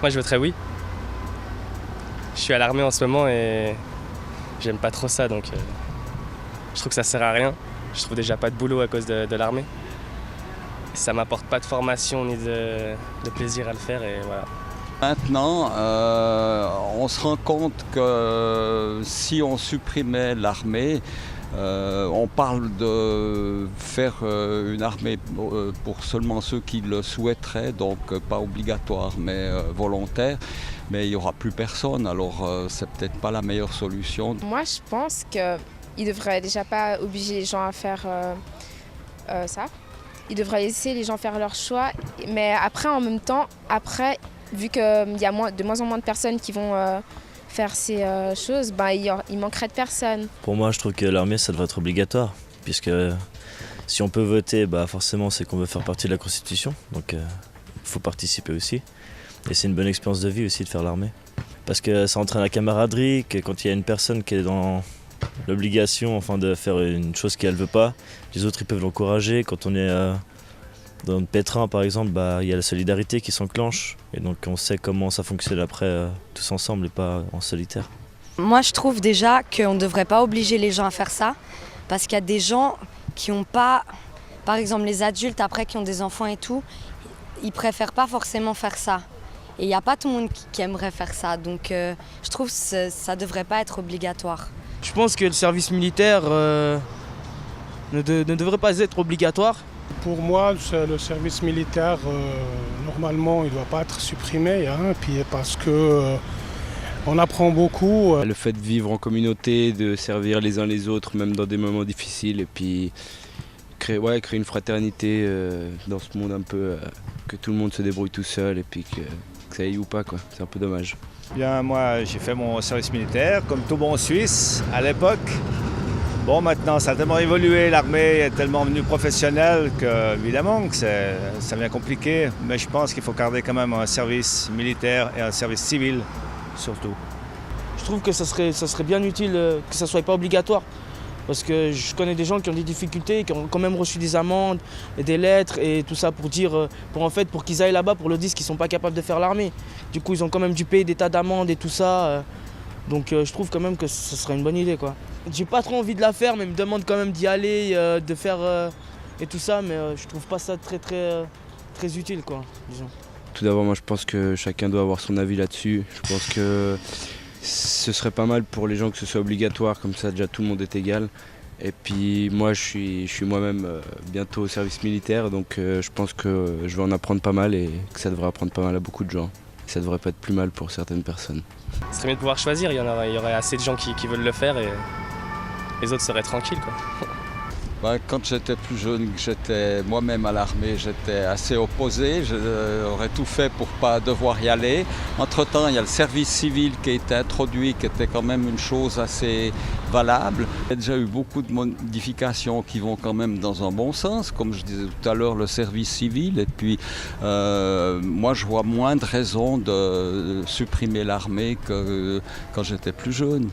Moi je voterais oui. Je suis à l'armée en ce moment et j'aime pas trop ça, donc je trouve que ça sert à rien. Je trouve déjà pas de boulot à cause de l'armée. Ça m'apporte pas de formation ni de plaisir à le faire et voilà. Maintenant, on se rend compte que si on supprimait l'armée, on parle de faire une armée pour seulement ceux qui le souhaiteraient, donc pas obligatoire mais volontaire. Mais il n'y aura plus personne, alors c'est peut-être pas la meilleure solution. Moi, je pense qu'il ne devrait déjà pas obliger les gens à faire ça. Il devrait laisser les gens faire leur choix. Mais après, en même temps, vu qu'il y a de moins en moins de personnes qui vont faire ces choses, il manquerait de personnes. Pour moi, je trouve que l'armée, ça devrait être obligatoire, puisque si on peut voter, forcément, c'est qu'on veut faire partie de la Constitution, donc il faut participer aussi. Et c'est une bonne expérience de vie aussi de faire l'armée, parce que ça entraîne la camaraderie, que quand il y a une personne qui est dans l'obligation de faire une chose qu'elle ne veut pas, les autres ils peuvent l'encourager. Quand on est dans le pétrin par exemple, il y a la solidarité qui s'enclenche, et donc on sait comment ça fonctionne après tous ensemble et pas en solitaire. Moi je trouve déjà qu'on ne devrait pas obliger les gens à faire ça, parce qu'il y a des gens qui n'ont pas, par exemple les adultes après qui ont des enfants et tout, ils préfèrent pas forcément faire ça. Et il n'y a pas tout le monde qui aimerait faire ça, donc je trouve que ça ne devrait pas être obligatoire. Je pense que le service militaire ne devrait pas être obligatoire. Pour moi, le service militaire, normalement, il ne doit pas être supprimé, puis parce que on apprend beaucoup. Le fait de vivre en communauté, de servir les uns les autres, même dans des moments difficiles, et puis créer une fraternité dans ce monde un peu, que tout le monde se débrouille tout seul, et puis que ça aille ou pas, quoi. C'est un peu dommage. Bien, moi, j'ai fait mon service militaire, comme tout bon Suisse, à l'époque. Bon, maintenant, ça a tellement évolué, l'armée est tellement devenue professionnelle évidemment, que ça devient compliqué. Mais je pense qu'il faut garder quand même un service militaire et un service civil, surtout. Je trouve que ça serait bien utile que ça ne soit pas obligatoire. Parce que je connais des gens qui ont des difficultés, qui ont quand même reçu des amendes et des lettres et tout ça pour qu'ils aillent là-bas, pour leur dire qu'ils ne sont pas capables de faire l'armée. Du coup, ils ont quand même dû payer des tas d'amendes et tout ça. Donc je trouve quand même que ce serait une bonne idée, quoi. J'ai pas trop envie de la faire, mais ils me demandent quand même d'y aller, de faire et tout ça, mais je trouve pas ça très utile, quoi, disons. Tout d'abord, moi je pense que chacun doit avoir son avis là-dessus. Je pense que ce serait pas mal pour les gens que ce soit obligatoire, comme ça déjà tout le monde est égal. Et puis moi je suis moi-même bientôt au service militaire, donc je pense que je vais en apprendre pas mal et que ça devrait apprendre pas mal à beaucoup de gens. Ça devrait pas être plus mal pour certaines personnes. Ce serait bien de pouvoir choisir, il y aurait assez de gens qui veulent le faire et les autres seraient tranquilles, quoi. Quand j'étais plus jeune, j'étais moi-même à l'armée, j'étais assez opposé, j'aurais tout fait pour ne pas devoir y aller. Entre-temps, il y a le service civil qui a été introduit, qui était quand même une chose assez valable. Il y a déjà eu beaucoup de modifications qui vont quand même dans un bon sens, comme je disais tout à l'heure, le service civil. Et puis, moi, je vois moins de raisons de supprimer l'armée que quand j'étais plus jeune.